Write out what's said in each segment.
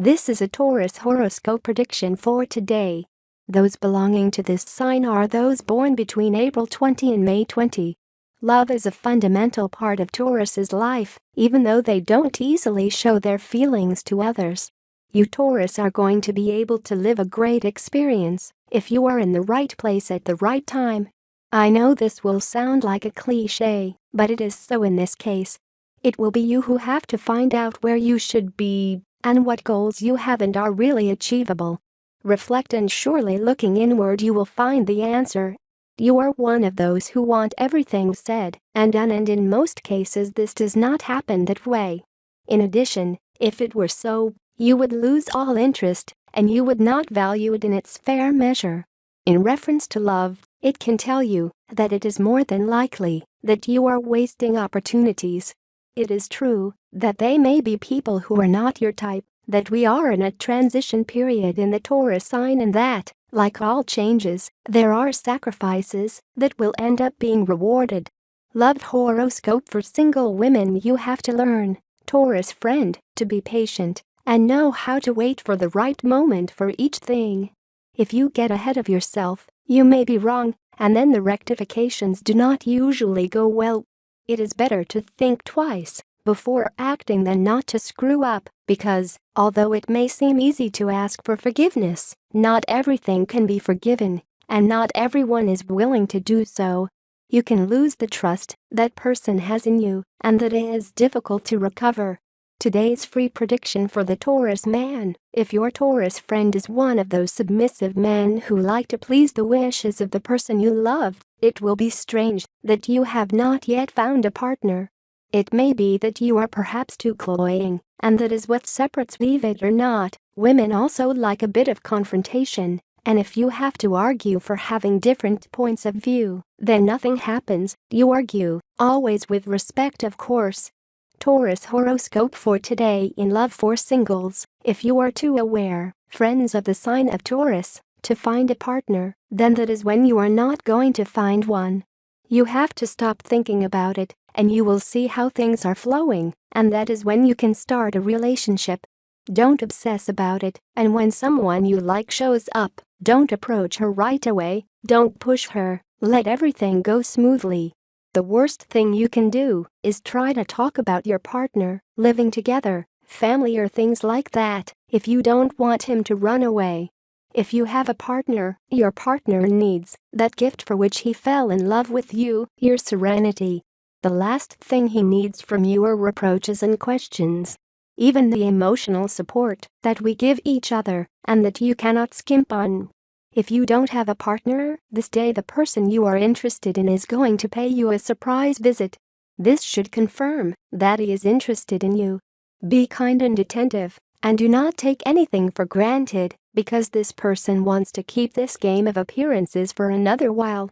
This is a Taurus horoscope prediction for today. Those belonging to this sign are those born between April 20 and May 20. Love is a fundamental part of Taurus's life, even though they don't easily show their feelings to others. You Taurus are going to be able to live a great experience if you are in the right place at the right time. I know this will sound like a cliché, but it is so in this case. It will be you who have to find out where you should be and what goals you have and are really achievable. Reflect, and surely looking inward you will find the answer. You are one of those who want everything said and done, and in most cases this does not happen that way. In addition, if it were so, you would lose all interest and you would not value it in its fair measure. In reference to love, it can tell you that it is more than likely that you are wasting opportunities. It is true that they may be people who are not your type, that we are in a transition period in the Taurus sign, and that, like all changes, there are sacrifices that will end up being rewarded. Love horoscope for single women. You have to learn, Taurus friend, to be patient and know how to wait for the right moment for each thing. If you get ahead of yourself, you may be wrong, and then the rectifications do not usually go well. It is better to think twice before acting than not to screw up, because, although it may seem easy to ask for forgiveness, not everything can be forgiven, and not everyone is willing to do so. You can lose the trust that person has in you, and that it is difficult to recover. Today's free prediction for the Taurus man: if your Taurus friend is one of those submissive men who like to please the wishes of the person you love, it will be strange that you have not yet found a partner. It may be that you are perhaps too cloying, and that is what separates. Believe it or not, women also like a bit of confrontation, and if you have to argue for having different points of view, then nothing happens. You argue, always with respect, of course. Taurus horoscope for today in love for singles: if you are too aware, friends of the sign of Taurus, to find a partner, then that is when you are not going to find one. You have to stop thinking about it, and you will see how things are flowing, and that is when you can start a relationship. Don't obsess about it, and when someone you like shows up, don't approach her right away, don't push her, let everything go smoothly. The worst thing you can do is try to talk about your partner, living together, family or things like that, if you don't want him to run away. If you have a partner, your partner needs that gift for which he fell in love with you, your serenity. The last thing he needs from you are reproaches and questions. Even the emotional support that we give each other, and that you cannot skimp on. If you don't have a partner, this day the person you are interested in is going to pay you a surprise visit. This should confirm that he is interested in you. Be kind and attentive, and do not take anything for granted, because this person wants to keep this game of appearances for another while.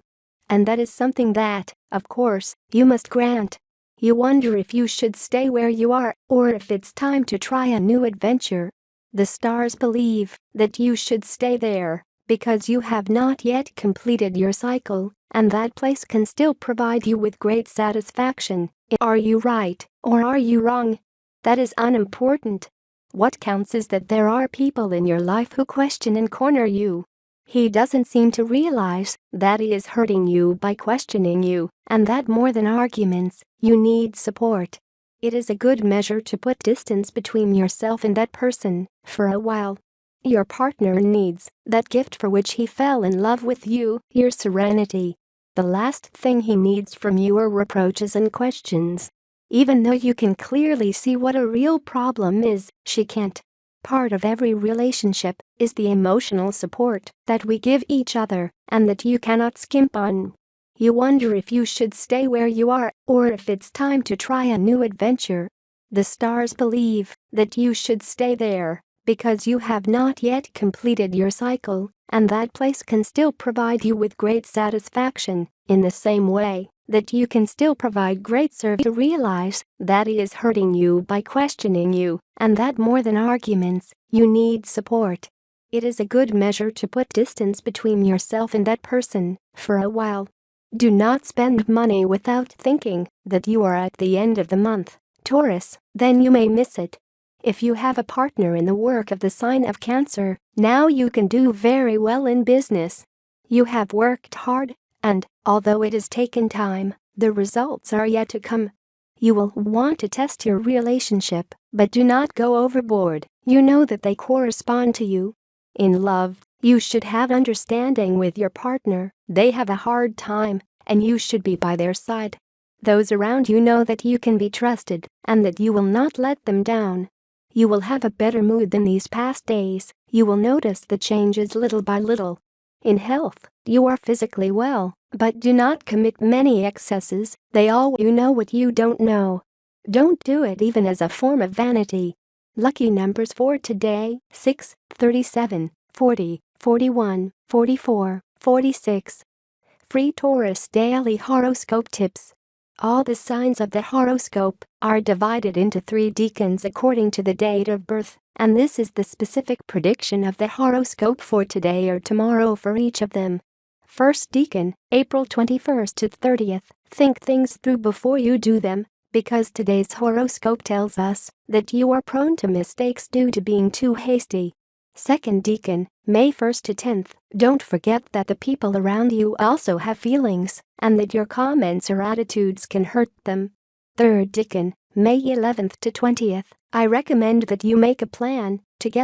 And that is something that, of course, you must grant. You wonder if you should stay where you are, or if it's time to try a new adventure. The stars believe that you should stay there, because you have not yet completed your cycle, and that place can still provide you with great satisfaction. Are you right, or are you wrong? That is unimportant. What counts is that there are people in your life who question and corner you. He doesn't seem to realize that he is hurting you by questioning you, and that more than arguments, you need support. It is a good measure to put distance between yourself and that person for a while. Your partner needs that gift for which he fell in love with you, your serenity. The last thing he needs from you are reproaches and questions. Even though you can clearly see what a real problem is, she can't. Part of every relationship is the emotional support that we give each other, and that you cannot skimp on. You wonder if you should stay where you are, or if it's time to try a new adventure. The stars believe that you should stay there, because you have not yet completed your cycle, and that place can still provide you with great satisfaction, in the same way that you can still provide great service. To realize that he is hurting you by questioning you, and that more than arguments, you need support. It is a good measure to put distance between yourself and that person for a while. Do not spend money without thinking that you are at the end of the month, Taurus, then you may miss it. If you have a partner in the work of the sign of Cancer, now you can do very well in business. You have worked hard, and, although it has taken time, the results are yet to come. You will want to test your relationship, but do not go overboard. You know that they correspond to you. In love, you should have understanding with your partner. They have a hard time, and you should be by their side. Those around you know that you can be trusted and that you will not let them down. You will have a better mood than these past days. You will notice the changes little by little. In health, you are physically well, but do not commit many excesses. You know what you don't know. Don't do it even as a form of vanity. Lucky numbers for today: 6, 37, 40, 41, 44, 46. Free Taurus Daily Horoscope Tips. All the signs of the horoscope are divided into 3 decans according to the date of birth, and this is the specific prediction of the horoscope for today or tomorrow for each of them. First decan, April 21st to 30th. Think things through before you do them, because today's horoscope tells us that you are prone to mistakes due to being too hasty. Second decan, May 1st to 10th. Don't forget that the people around you also have feelings, and that your comments or attitudes can hurt them. Third decan, May 11th to 20th. I recommend that you make a plan to get